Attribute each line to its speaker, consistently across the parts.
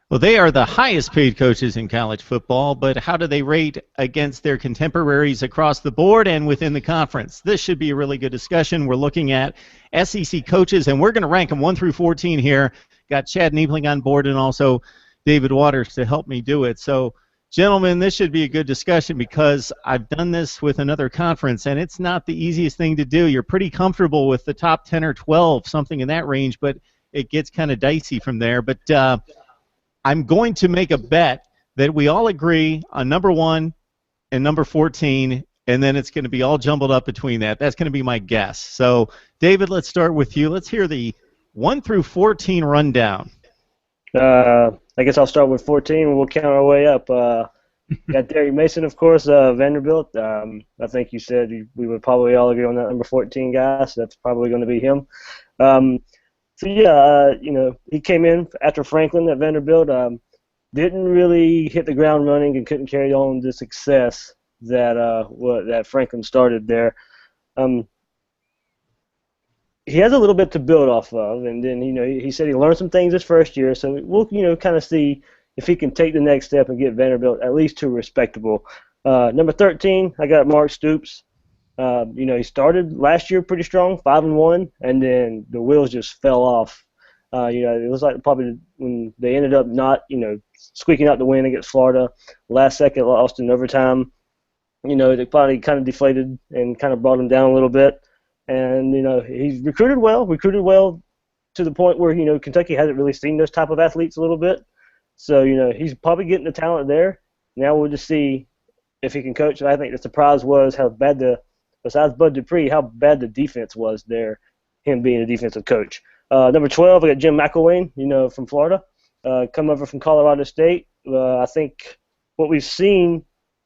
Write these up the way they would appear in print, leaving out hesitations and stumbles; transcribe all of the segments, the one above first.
Speaker 1: Well, they are the highest paid coaches in college football, but how do they rate against their contemporaries across the board and within the conference? This should be a really good discussion. We're looking at SEC coaches, and we're going to rank them 1 through 14 here. Got Chad Neipling on board and also David Waters to help me do it. So, gentlemen, this should be a good discussion because I've done this with another conference, and it's not the easiest thing to do. You're pretty comfortable with the top 10 or 12, something in that range, but it gets kind of dicey from there. But I'm going to make a bet that we all agree on number 1 and number 14, and then it's going to be all jumbled up between that. That's going to be my guess. So, David, let's start with you. Let's hear the 1 through 14 rundown.
Speaker 2: I guess I'll start with 14, and we'll count our way up. Got Derek Mason, of course, Vanderbilt. I think you said we would probably all agree on that number 14 guy, so that's probably going to be him. He came in after Franklin at Vanderbilt. Didn't really hit the ground running and couldn't carry on the success that Franklin started there. He has a little bit to build off of, and then he said he learned some things his first year, so we'll kind of see if he can take the next step and get Vanderbilt at least to respectable. Number 13, I got Mark Stoops. He started last year pretty strong, 5-1, and then the wheels just fell off. It was like probably when they ended up not, squeaking out the win against Florida, last second lost in overtime. They probably kind of deflated and kind of brought him down a little bit. And he's recruited well to the point where Kentucky hasn't really seen those type of athletes a little bit. So he's probably getting the talent there. Now we'll just see if he can coach. And I think the surprise was how bad besides Bud Dupree, how bad the defense was there, him being a defensive coach. Number 12, I got Jim McElwain, from Florida, come over from Colorado State. I think what we've seen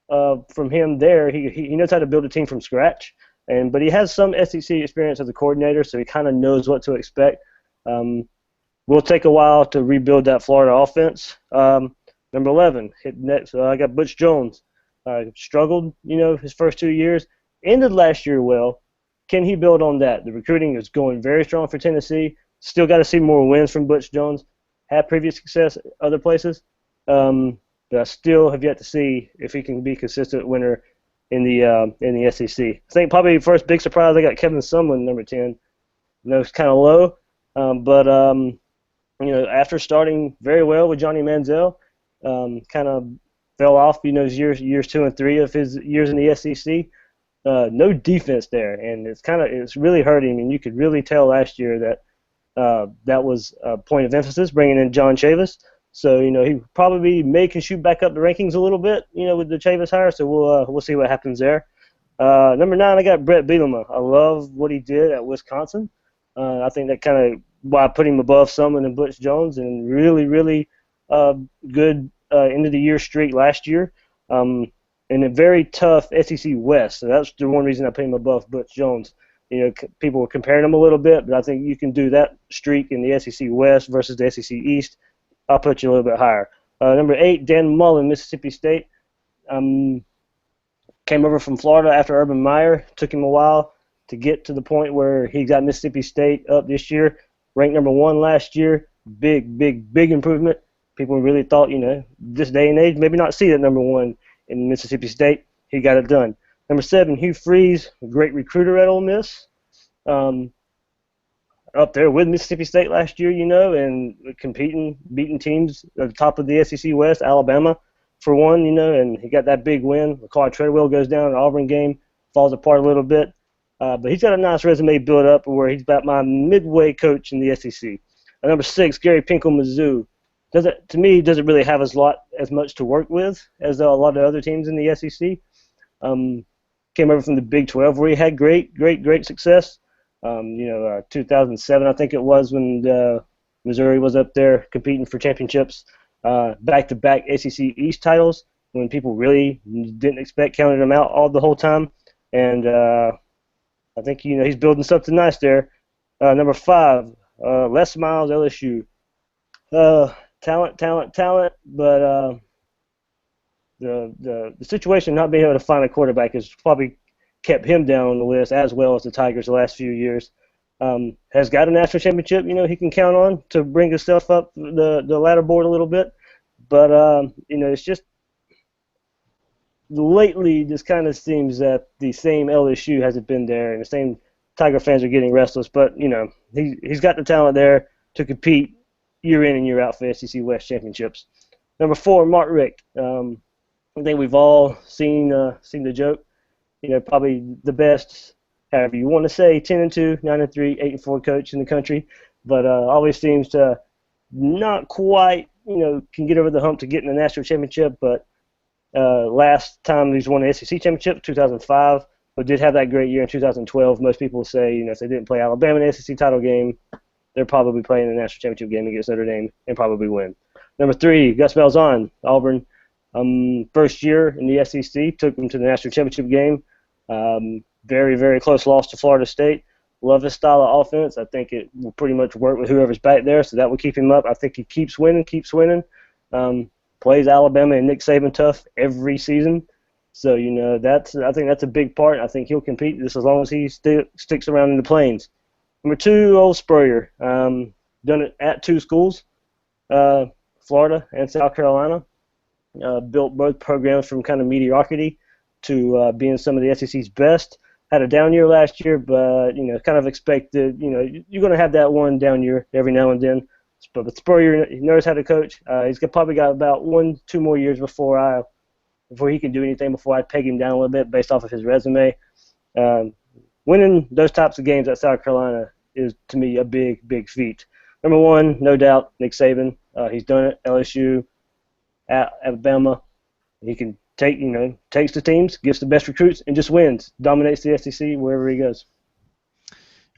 Speaker 2: from him there, he knows how to build a team from scratch. But he has some SEC experience as a coordinator, so he kind of knows what to expect. Will take a while to rebuild that Florida offense. Number 11, hit next. I got Butch Jones. Struggled, his first 2 years. Ended last year well. Can he build on that? The recruiting is going very strong for Tennessee. Still got to see more wins from Butch Jones. Had previous success other places, but I still have yet to see if he can be a consistent winner in the SEC. I think probably first big surprise, I got Kevin Sumlin, number 10. It's kind of low, but after starting very well with Johnny Manziel, kind of fell off, years 2 and 3 of his years in the SEC. No defense there, and it's really hurting. And you could really tell last year that that was a point of emphasis, bringing in John Chavis. So he probably can shoot back up the rankings a little bit, with the Chavis hire. So we'll see what happens there. Number 9, I got Brett Bielema. I love what he did at Wisconsin. I think that kind of why I put him above Sumlin and Butch Jones, and really, really good end of the year streak last year. In a very tough SEC West. So that's the one reason I put him above Butch Jones. People were comparing him a little bit, but I think you can do that streak in the SEC West versus the SEC East. I'll put you a little bit higher. Number 8, Dan Mullen, Mississippi State. Came over from Florida after Urban Meyer. Took him a while to get to the point where he got Mississippi State up this year. Ranked number 1 last year. Big improvement. People really thought, this day and age, maybe not see that number 1 in Mississippi State. He got it done. Number 7, Hugh Freeze, a great recruiter at Ole Miss. Up there with Mississippi State last year, and beating teams at the top of the SEC West, Alabama for one, and he got that big win. Ricard Treadwell goes down in the Auburn game, falls apart a little bit. But he's got a nice resume built up where he's about my midway coach in the SEC. Number 6, Gary Pinkel, Mizzou. To me, doesn't really have as much to work with as a lot of other teams in the SEC. Came over from the Big 12 where he had great success. 2007, I think it was, when Missouri was up there competing for championships, back-to-back SEC East titles when people really didn't expect, counted them out the whole time. And I think he's building something nice there. Number 5, Les Miles, LSU. Talent, but the situation of not being able to find a quarterback has probably kept him down on the list, as well as the Tigers the last few years. Has got a national championship, he can count on to bring himself up the ladder board a little bit. But it's just lately this kind of seems that the same LSU hasn't been there, and the same Tiger fans are getting restless. But he's got the talent there to compete year in and year out for SEC West championships. Number 4, Mark Richt. I think we've all seen the joke. Probably the best, however you want to say, 10-2, 9-3, 8-4 coach in the country, but always seems to not quite, can get over the hump to get in the national championship. But last time he's won the SEC championship, 2005, but did have that great year in 2012. Most people say, if they didn't play Alabama in the SEC title game, they're probably playing the national championship game against Notre Dame and probably win. Number 3, Gus Malzahn, Auburn. First year in the SEC, took them to the national championship game. Very, very close loss to Florida State. Love his style of offense. I think it will pretty much work with whoever's back there, so that will keep him up. I think he keeps winning. Plays Alabama and Nick Saban tough every season. So, I think that's a big part. I think he'll compete just as long as he sticks around in the Plains. Number 2, old Spurrier. Done it at 2 schools, Florida and South Carolina. Built both programs from kind of mediocrity to being some of the SEC's best. Had a down year last year, but kind of expected. You're going to have that one down year every now and then. But Spurrier, he knows how to coach. He's probably got about 1-2 more years before he can do anything. Before I peg him down a little bit based off of his resume. Winning those types of games at South Carolina is to me a big, big feat. Number 1, no doubt, Nick Saban. He's done it. LSU. At Alabama, he can takes the teams, gets the best recruits, and just wins. Dominates the SEC wherever he goes.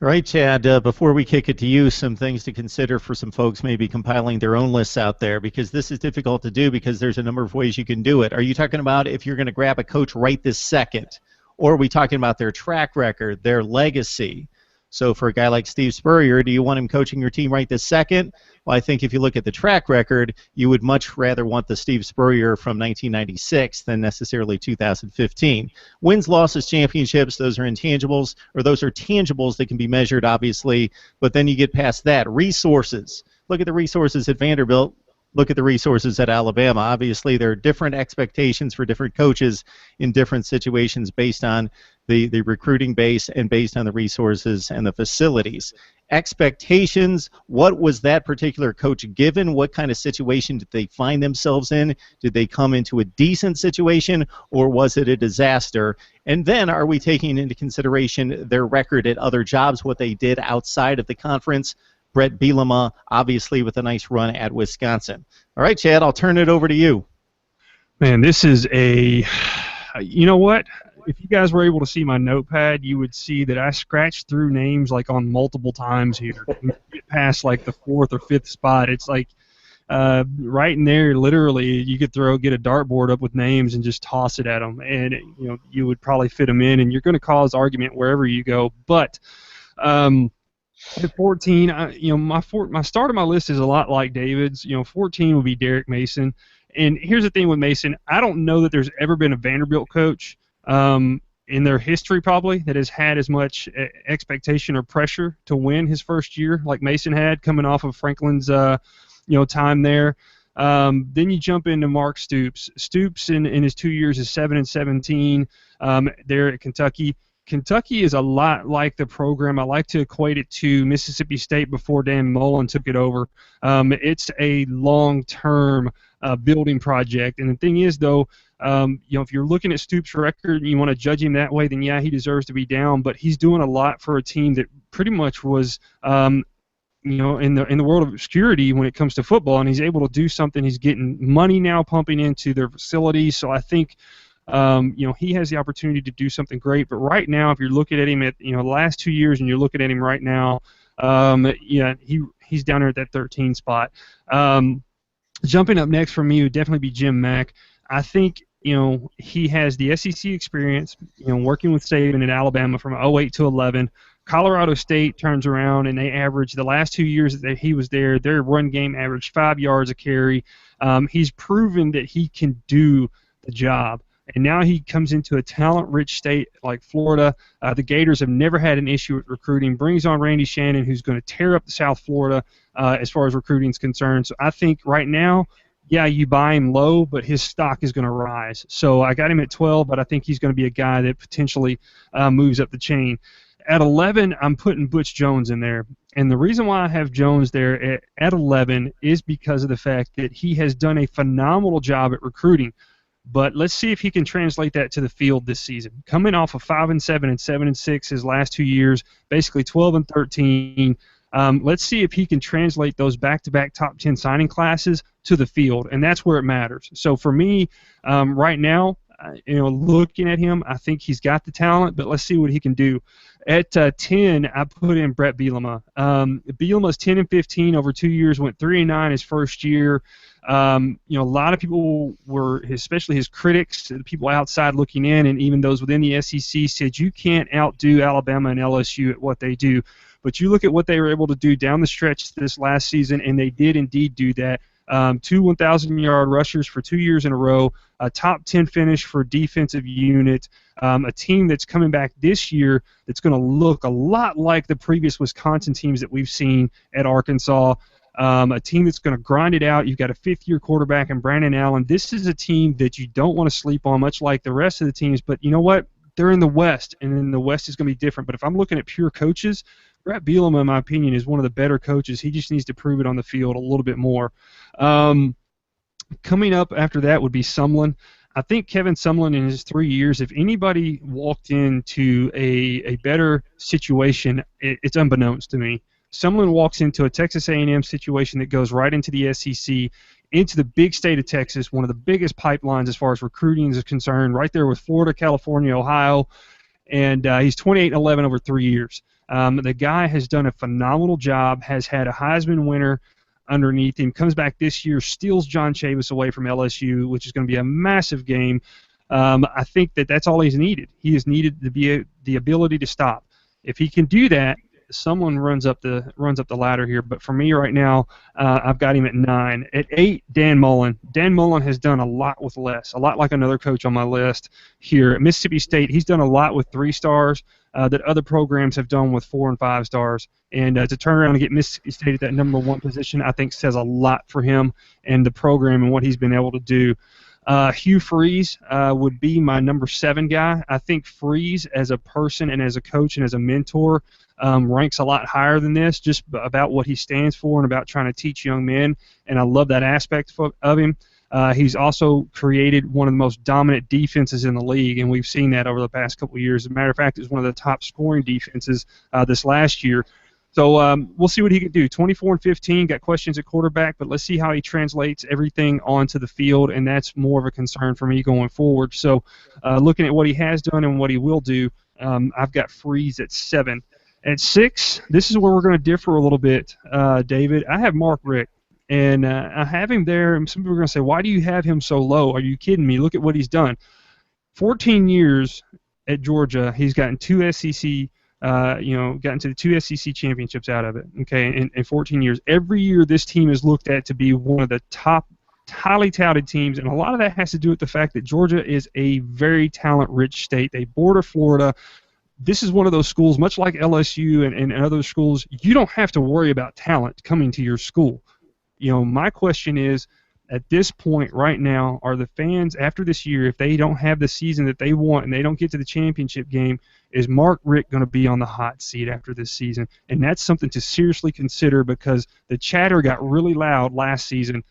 Speaker 1: All right, Chad, before we kick it to you, some things to consider for some folks maybe compiling their own lists out there, because this is difficult to do because there's a number of ways you can do it. Are you talking about if you're going to grab a coach right this second, or are we talking about their track record, their legacy? So for a guy like Steve Spurrier, do you want him coaching your team right this second? Well, I think if you look at the track record, you would much rather want the Steve Spurrier from 1996 than necessarily 2015. Wins, losses, championships, those are intangibles, or those are tangibles that can be measured, obviously, but then you get past that. Resources. Look at the resources at Vanderbilt. Look at the resources at Alabama. Obviously, there are different expectations for different coaches in different situations based on the recruiting base and based on the resources and the facilities. Expectations, what was that particular coach given? What kind of situation did they find themselves in? Did they come into a decent situation, or was it a disaster? And then are we taking into consideration their record at other jobs, what they did outside of the conference? Brett Bielema, obviously, with a nice run at Wisconsin. All right, Chad, I'll turn it over to you.
Speaker 3: Man, this is you know what? If you guys were able to see my notepad, you would see that I scratched through names like on multiple times here. Get past like the 4th or 5th spot. It's like right in there, literally, you could get a dartboard up with names and just toss it at them, and you would probably fit them in, and you're going to cause argument wherever you go. But at 14, my start of my list is a lot like David's. 14 would be Derek Mason, and here's the thing with Mason: I don't know that there's ever been a Vanderbilt coach in their history probably that has had as much expectation or pressure to win his first year like Mason had, coming off of Franklin's time there. Then you jump into Mark Stoops. Stoops in his 2 years is 7-17 there at Kentucky. Kentucky is a lot like the program. I like to equate it to Mississippi State before Dan Mullen took it over. It's a long-term building project. And the thing is, though, if you're looking at Stoops' record and you want to judge him that way, then yeah, he deserves to be down. But he's doing a lot for a team that pretty much was, in the world of obscurity when it comes to football, and he's able to do something. He's getting money now pumping into their facilities. So I think he has the opportunity to do something great. But right now, if you're looking at him at the last 2 years, and you're looking at him right now, he's down there at that 13 spot. Jumping up next for me would definitely be Jim Mack. I think he has the SEC experience, working with Saban at Alabama from 08 to 11. Colorado State turns around and they average the last 2 years that he was there, their run game averaged 5 yards a carry. He's proven that he can do the job. And now he comes into a talent-rich state like Florida. The Gators have never had an issue with recruiting. Brings on Randy Shannon, who's going to tear up the South Florida as far as recruiting is concerned. So I think right now yeah, you buy him low, but his stock is going to rise. So I got him at 12, but I think he's going to be a guy that potentially moves up the chain. At 11, I'm putting Butch Jones in there. And the reason why I have Jones there at 11 is because of the fact that he has done a phenomenal job at recruiting. But let's see if he can translate that to the field this season. Coming off of 5-7 and 7-6 his last 2 years, basically 12-13. Let's see if he can translate those back-to-back top 10 signing classes to the field, and that's where it matters. So for me, right now, looking at him, I think he's got the talent, but let's see what he can do. At 10, I put in Brett Bielema. Bielema's 10-15 over 2 years, went 3-9 his first year. A lot of people were, especially his critics, the people outside looking in, and even those within the SEC said you can't outdo Alabama and LSU at what they do. But you look at what they were able to do down the stretch this last season, and they did indeed do that. 2 1,000-yard rushers for 2 years in a row, a top 10 finish for defensive unit, a team that's coming back this year that's going to look a lot like the previous Wisconsin teams that we've seen at Arkansas, a team that's going to grind it out. You've got a fifth-year quarterback in Brandon Allen. This is a team that you don't want to sleep on, much like the rest of the teams, but you know what? They're in the West, and in the West is going to be different. But if I'm looking at pure coaches, Brett Bielema, in my opinion, is one of the better coaches. He just needs to prove it on the field a little bit more. Coming up after that would be Sumlin. I think Kevin Sumlin in his 3 years, if anybody walked into a better situation, it's unbeknownst to me. Sumlin walks into a Texas A&M situation that goes right into the SEC, into the big state of Texas, one of the biggest pipelines as far as recruiting is concerned, right there with Florida, California, Ohio, and he's 28-11 over 3 years. The guy has done a phenomenal job, has had a Heisman winner underneath him, comes back this year, steals John Chavis away from LSU, which is going to be a massive game. I think that's all he's needed. He has needed the ability to stop. If he can do that, someone runs up the ladder here. But for me right now, I've got him at 9. At 8, Dan Mullen. Dan Mullen has done a lot with less, a lot like another coach on my list here. At Mississippi State, he's done a lot with 3 stars that other programs have done with 4 and 5 stars. And to turn around and get Mississippi State at that number 1 position, I think says a lot for him and the program and what he's been able to do. Hugh Freeze would be my number 7 guy. I think Freeze as a person and as a coach and as a mentor ranks a lot higher than this, just about what he stands for and about trying to teach young men, and I love that aspect of him. He's also created one of the most dominant defenses in the league, and we've seen that over the past couple of years. As a matter of fact, it's one of the top scoring defenses this last year. So we'll see what he can do. 24-15, got questions at quarterback, but let's see how he translates everything onto the field, and that's more of a concern for me going forward. So looking at what he has done and what he will do, I've got Freeze at 7. At 6, this is where we're going to differ a little bit, David. I have Mark Richt, and I have him there, and some people are going to say, why do you have him so low? Are you kidding me? Look at what he's done. 14 years at Georgia, he's gotten 2 SEC gotten to the 2 SEC championships out of it, okay, in 14 years. Every year this team is looked at to be one of the top, highly touted teams, and a lot of that has to do with the fact that Georgia is a very talent-rich state. They border Florida. This is one of those schools, much like LSU and other schools, you don't have to worry about talent coming to your school. My question is, at this point right now, are the fans, after this year, if they don't have the season that they want and they don't get to the championship game, is Mark Richt going to be on the hot seat after this season? And that's something to seriously consider, because the chatter got really loud last season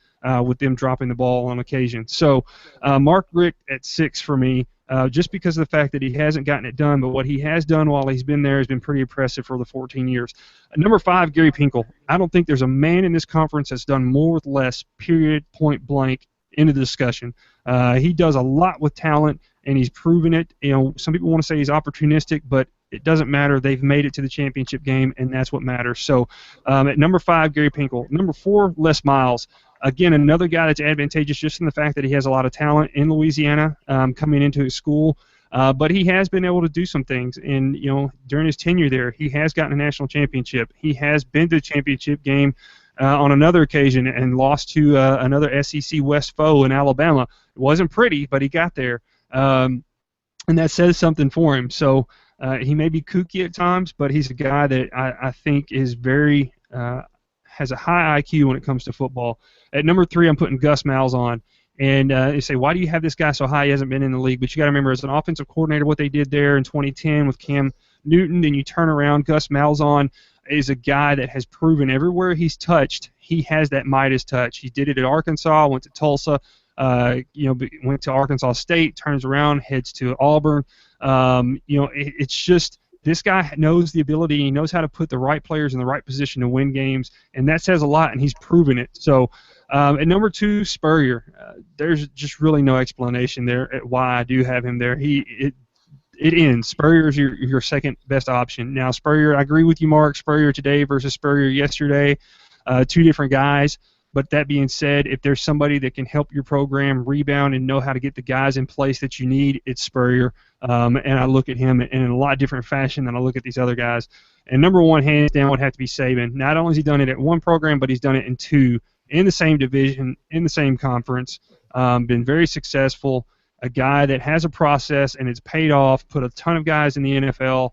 Speaker 3: with them dropping the ball on occasion. So Mark Richt at 6 for me, just because of the fact that he hasn't gotten it done, but what he has done while he's been there has been pretty impressive for the 14 years. Number 5, Gary Pinkel. I don't think there's a man in this conference that's done more with less, period, point blank, into the discussion. He does a lot with talent, and he's proven it. Some people want to say he's opportunistic, but it doesn't matter. They've made it to the championship game, and that's what matters. So at number 5, Gary Pinkel. Number 4, Les Miles. Again, another guy that's advantageous just in the fact that he has a lot of talent in Louisiana coming into his school. But he has been able to do some things, and during his tenure there, he has gotten a national championship. He has been to the championship game on another occasion and lost to another SEC West foe in Alabama. It wasn't pretty, but he got there, and that says something for him. So he may be kooky at times, but he's a guy that I think is very has a high IQ when it comes to football. At number 3, I'm putting Gus Malzahn. And you say, why do you have this guy so high? He hasn't been in the league. But you got to remember, as an offensive coordinator, what they did there in 2010 with Cam Newton, then you turn around. Gus Malzahn is a guy that has proven everywhere he's touched, he has that Midas touch. He did it at Arkansas, went to Tulsa, went to Arkansas State, turns around, heads to Auburn. It's just this guy knows the ability. He knows how to put the right players in the right position to win games, and that says a lot, and he's proven it. So at number 2, Spurrier. There's just really no explanation there at why I do have him there. It ends. Spurrier is your second best option. Now, Spurrier, I agree with you, Mark. Spurrier today versus Spurrier yesterday, 2 different guys. But that being said, if there's somebody that can help your program rebound and know how to get the guys in place that you need, it's Spurrier. And I look at him in a lot different fashion than I look at these other guys. And number 1, hands down, would have to be Saban. Not only has he done it at one program, but he's done it in 2, in the same division, in the same conference. Been very successful. A guy that has a process and it's paid off, put a ton of guys in the NFL.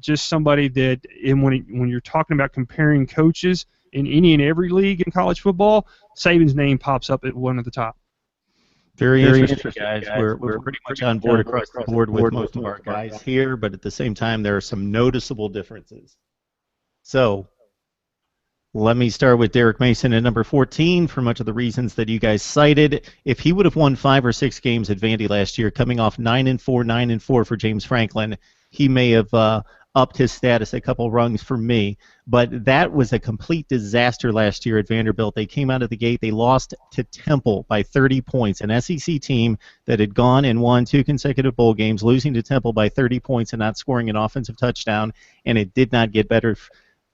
Speaker 3: Just somebody that, when you're talking about comparing coaches in any and every league in college football, Saban's name pops up at one of the top.
Speaker 1: Very interesting, guys. We're pretty much on board across the board with most of our guys here, but at the same time, there are some noticeable differences. So let me start with Derek Mason at number 14 for much of the reasons that you guys cited. If he would have won 5 or 6 games at Vandy last year, coming off 9-4 for James Franklin, he may have upped his status a couple rungs for me. But that was a complete disaster last year at Vanderbilt. They came out of the gate. They lost to Temple by 30 points, an SEC team that had gone and won 2 consecutive bowl games, losing to Temple by 30 points and not scoring an offensive touchdown, and it did not get better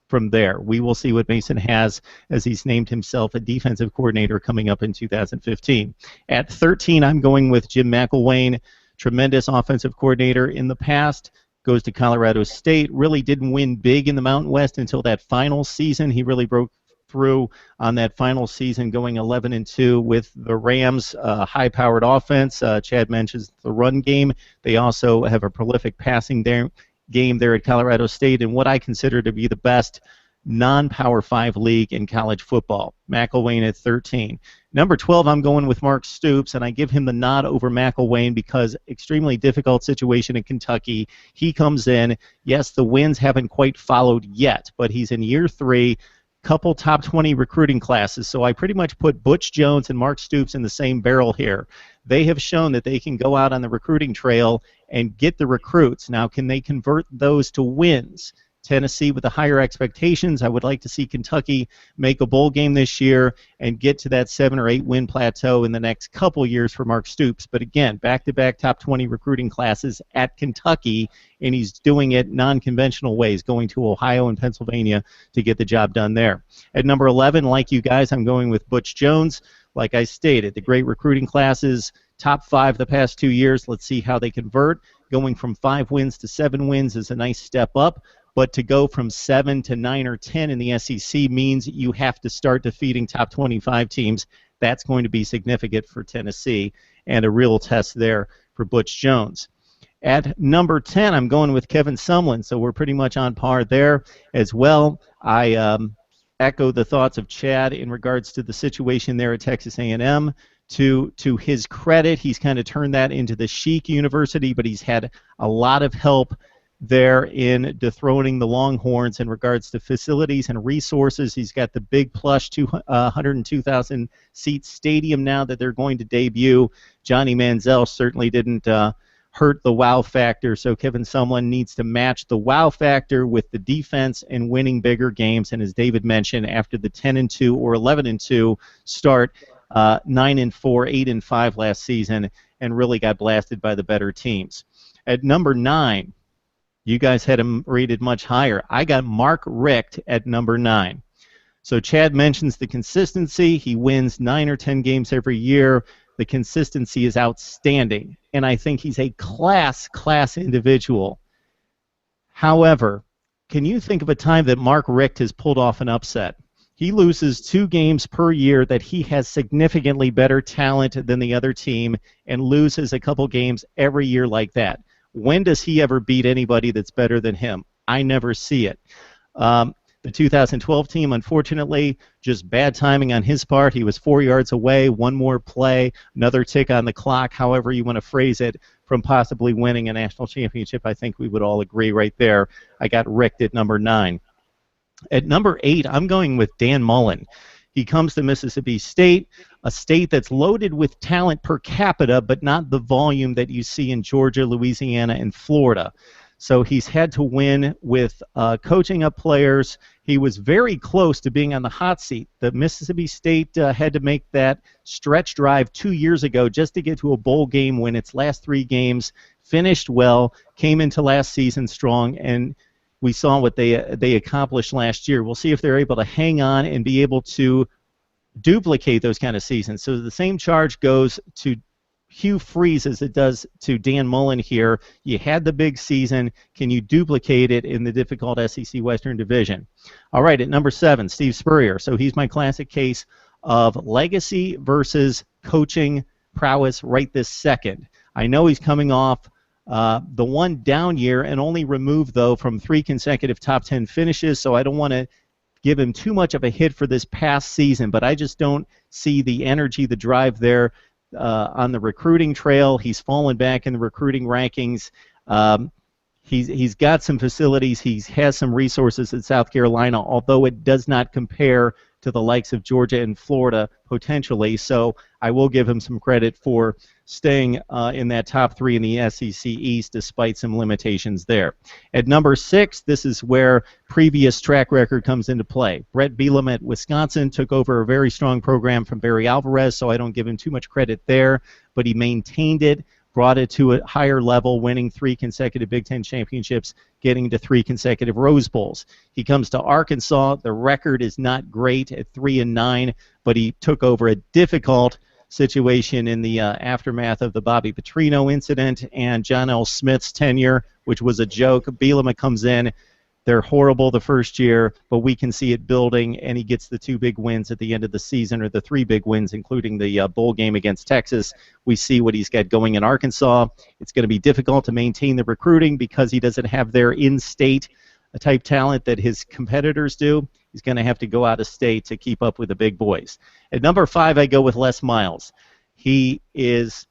Speaker 1: from there. We will see what Mason has as he's named himself a defensive coordinator coming up in 2015. At 13, I'm going with Jim McElwain, tremendous offensive coordinator in the past, goes to Colorado State, really didn't win big in the Mountain West until that final season. He really broke through on that final season, going 11-2 with the Rams' high-powered offense. Chad mentions the run game. They also have a prolific passing game there at Colorado State in what I consider to be the best non-Power 5 league in college football. McElwain at 13. Number 12, I'm going with Mark Stoops, and I give him the nod over McElwain because extremely difficult situation in Kentucky. He comes in. Yes, the wins haven't quite followed yet, but he's in year 3, couple top 20 recruiting classes. So I pretty much put Butch Jones and Mark Stoops in the same barrel here. They have shown that they can go out on the recruiting trail and get the recruits. Now, can they convert those to wins? Tennessee with the higher expectations. I would like to see Kentucky make a bowl game this year and get to that 7 or 8 win plateau in the next couple years for Mark Stoops. But again, back-to-back top 20 recruiting classes at Kentucky, and he's doing it non-conventional ways, going to Ohio and Pennsylvania to get the job done there. At number 11, like you guys, I'm going with Butch Jones. Like I stated, the great recruiting classes, top 5 the past 2 years. Let's see how they convert. Going from 5 wins to 7 wins is a nice step up. But to go from 7 to 9 or 10 in the SEC means you have to start defeating top 25 teams. That's going to be significant for Tennessee and a real test there for Butch Jones. At number 10, I'm going with Kevin Sumlin, so we're pretty much on par there as well. I echo the thoughts of Chad in regards to the situation there at Texas A&M. To his credit, he's kind of turned that into the chic university, but he's had a lot of help there in dethroning the Longhorns in regards to facilities and resources. He's got the big plush 102,000 seat stadium now that they're going to debut. Johnny Manziel certainly didn't hurt the wow factor, so Kevin Sumlin needs to match the wow factor with the defense and winning bigger games. And as David mentioned, after the 10-2 or 11-2 start, 9-4, 8-5 last season, and really got blasted by the better teams. At number 9, you guys had him rated much higher. I got Mark Richt at number 9. So Chad mentions the consistency. He wins 9 or 10 games every year. The consistency is outstanding, and I think he's a class individual. However, can you think of a time that Mark Richt has pulled off an upset? He loses 2 games per year that he has significantly better talent than the other team and loses a couple games every year like that. When does he ever beat anybody that's better than him? I never see it. The 2012 team, unfortunately, just bad timing on his part. He was 4 yards away, one more play, another tick on the clock, however you want to phrase it, from possibly winning a national championship. I think we would all agree right there. I got Richt at number 9. At number 8, I'm going with Dan Mullen. He comes to Mississippi State, a state that's loaded with talent per capita, but not the volume that you see in Georgia, Louisiana, and Florida. So he's had to win with coaching up players. He was very close to being on the hot seat. The Mississippi State had to make that stretch drive 2 years ago just to get to a bowl game, win its last 3 games, finished well, came into last season strong, and we saw what they accomplished last year. We'll see if they're able to hang on and be able to duplicate those kind of seasons. So the same charge goes to Hugh Freeze as it does to Dan Mullen here. You had the big season. Can you duplicate it in the difficult SEC Western Division? All right, at number 7, Steve Spurrier. So he's my classic case of legacy versus coaching prowess right this second. I know he's coming off the one down year and only removed, though, from 3 consecutive top 10 finishes, so I don't want to give him too much of a hit for this past season, but I just don't see the energy, the drive there on the recruiting trail. He's fallen back in the recruiting rankings. He's got some facilities. He has some resources at South Carolina, although it does not compare to the likes of Georgia and Florida potentially. So I will give him some credit for staying in that top 3 in the SEC East despite some limitations there. At number 6, this is where previous track record comes into play. Brett Bielema at Wisconsin took over a very strong program from Barry Alvarez, so I don't give him too much credit there, but he maintained it, brought it to a higher level, winning 3 consecutive Big Ten championships, getting to 3 consecutive Rose Bowls. He comes to Arkansas. The record is not great at 3-9, but he took over a difficult situation in the aftermath of the Bobby Petrino incident and John L. Smith's tenure, which was a joke. Bielema comes in. They're horrible the first year, but we can see it building, and he gets the 2 big wins at the end of the season, or the 3 big wins, including the bowl game against Texas. We see what he's got going in Arkansas. It's going to be difficult to maintain the recruiting because he doesn't have their in-state type talent that his competitors do. He's going to have to go out of state to keep up with the big boys. At number 5, I go with Les Miles. He is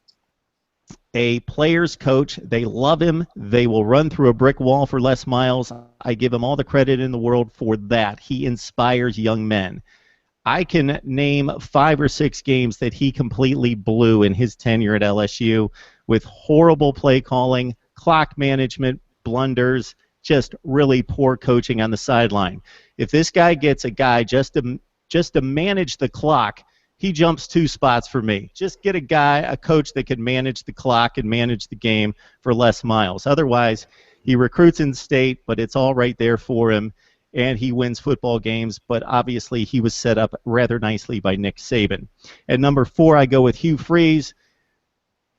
Speaker 1: a player's coach. They love him. They will run through a brick wall for Les Miles. I give him all the credit in the world for that. He inspires young men. I can name 5 or 6 games that he completely blew in his tenure at LSU with horrible play calling, clock management, blunders, just really poor coaching on the sideline. If this guy gets a guy just to manage the clock, he jumps 2 spots for me. Just get a coach that can manage the clock and manage the game for Les Miles. Otherwise, he recruits in state, but it's all right there for him, and he wins football games, but obviously he was set up rather nicely by Nick Saban. At number 4, I go with Hugh Freeze.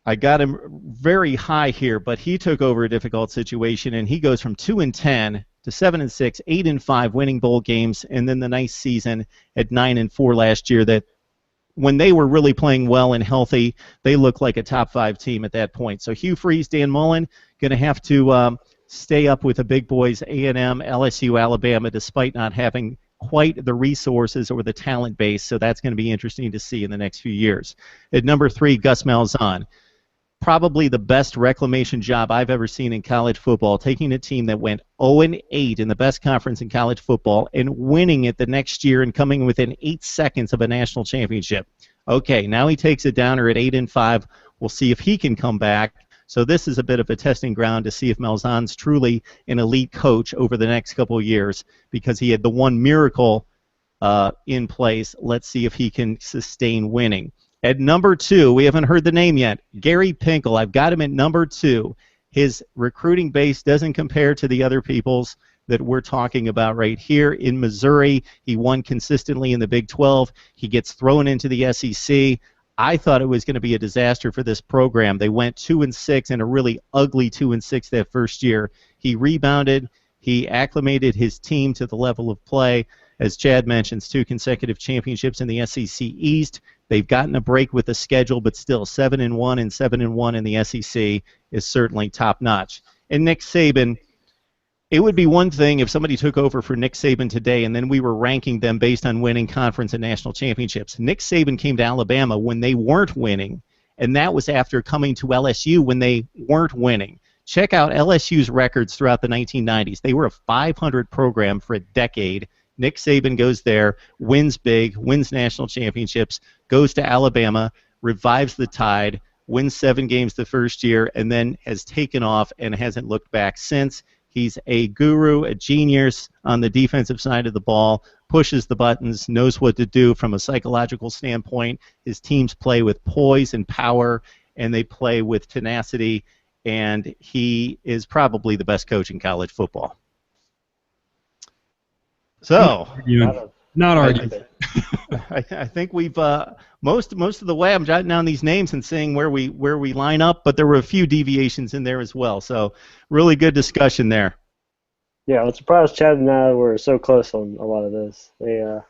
Speaker 1: I got him very high here, but he took over a difficult situation, and he goes from 2-10 to 7-6, 8-5, winning bowl games, and then the nice season at 9-4 last year that when they were really playing well and healthy, they looked like a top 5 team at that point. So Hugh Freeze, Dan Mullen, going to have to stay up with the big boys, A&M, LSU, Alabama, despite not having quite the resources or the talent base. So that's going to be interesting to see in the next few years. At number 3, Gus Malzahn. Probably the best reclamation job I've ever seen in college football, taking a team that went 0-8 in the best conference in college football and winning it the next year and coming within 8 seconds of a national championship. Okay, now he takes it downer at 8-5. We'll see if he can come back. So this is a bit of a testing ground to see if Malzahn's truly an elite coach over the next couple of years, because he had the one miracle in place. Let's see if he can sustain winning. At number 2, we haven't heard the name yet, Gary Pinkel. I've got him at number 2. His recruiting base doesn't compare to the other people's that we're talking about right here. In Missouri, he won consistently in the Big 12. He gets thrown into the SEC. I thought it was going to be a disaster for this program. They went 2-6 and a really ugly 2-6 that first year. He rebounded. He acclimated his team to the level of play. As Chad mentions, 2 consecutive championships in the SEC East. They've gotten a break with the schedule, but still 7-1 and 7-1 in the SEC is certainly top-notch. And Nick Saban, It would be one thing if somebody took over for Nick Saban today and then we were ranking them based on winning conference and national championships. Nick Saban came to Alabama when they weren't winning, and that was after coming to LSU when they weren't winning. Check out LSU's records throughout the 1990s. They were a 500 program for a decade. Nick Saban goes there, wins big, wins national championships, goes to Alabama, revives the Tide, wins 7 games the first year, and then has taken off and hasn't looked back since. He's a guru, a genius on the defensive side of the ball, pushes the buttons, knows what to do from a psychological standpoint. His teams play with poise and power, and they play with tenacity, and he is probably the best coach in college football. So,
Speaker 3: not arguing.
Speaker 1: I think we've most of the way I'm jotting down these names and seeing where we line up, but there were a few deviations in there as well. So really good discussion there.
Speaker 2: Yeah, I'm surprised Chad and I were so close on a lot of this.
Speaker 3: Yeah.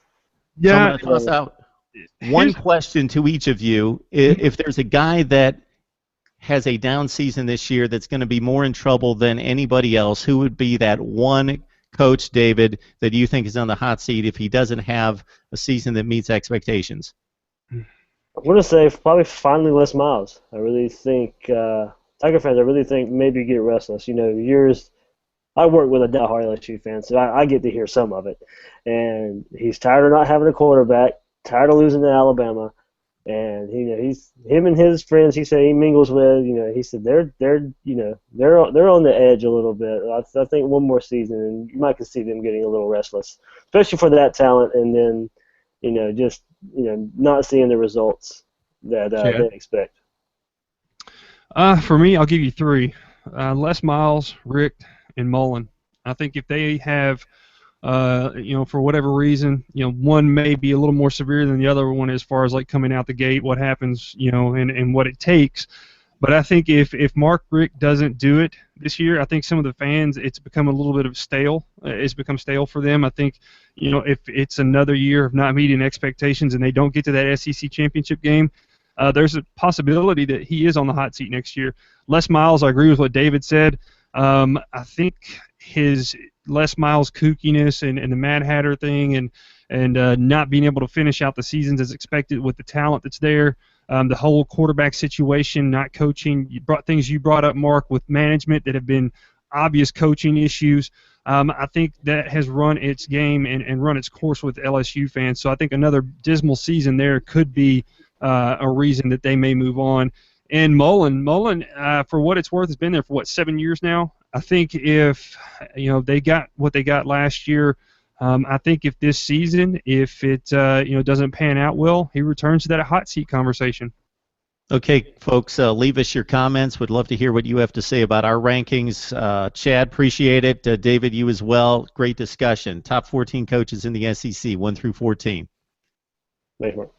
Speaker 1: So I'm going to toss out one question to each of you. If there's a guy that has a down season this year that's going to be more in trouble than anybody else, who would be that one coach, David, that you think is on the hot seat if he doesn't have a season that meets expectations?
Speaker 2: I'm going to say probably finally Les Miles. I really think, Tiger fans, I really think maybe get restless. I work with a diehard LSU fan, so I get to hear some of it. And he's tired of not having a quarterback, tired of losing to Alabama. And him and his friends he said he mingles with, he said they're on the edge a little bit. I think one more season and you might can see them getting a little restless, especially for that talent, and then not seeing the results that they expect.
Speaker 3: For me, I'll give you 3: Les Miles, Richt, and Mullen. I think if they have for whatever reason, one may be a little more severe than the other one as far as like coming out the gate, what happens, and what it takes. But I think if Mark Richt doesn't do it this year, I think some of the fans, it's become a little bit of stale. It's become stale for them. I think, if it's another year of not meeting expectations and they don't get to that SEC championship game, there's a possibility that he is on the hot seat next year. Les Miles, I agree with what David said. I think his Les Miles kookiness and the Mad Hatter thing and not being able to finish out the seasons as expected with the talent that's there, the whole quarterback situation, not coaching, you brought up, Mark, with management that have been obvious coaching issues. I think that has run its game and run its course with LSU fans. So I think another dismal season there could be a reason that they may move on. And Mullen, for what it's worth, has been there for 7 years now. I think if they got what they got last year, I think if this season, if it doesn't pan out well, he returns to that hot seat conversation.
Speaker 1: Okay, folks, leave us your comments. Would love to hear what you have to say about our rankings. Chad, appreciate it. David, you as well. Great discussion. Top 14 coaches in the SEC, 1 through 14.
Speaker 2: Thanks, Mark.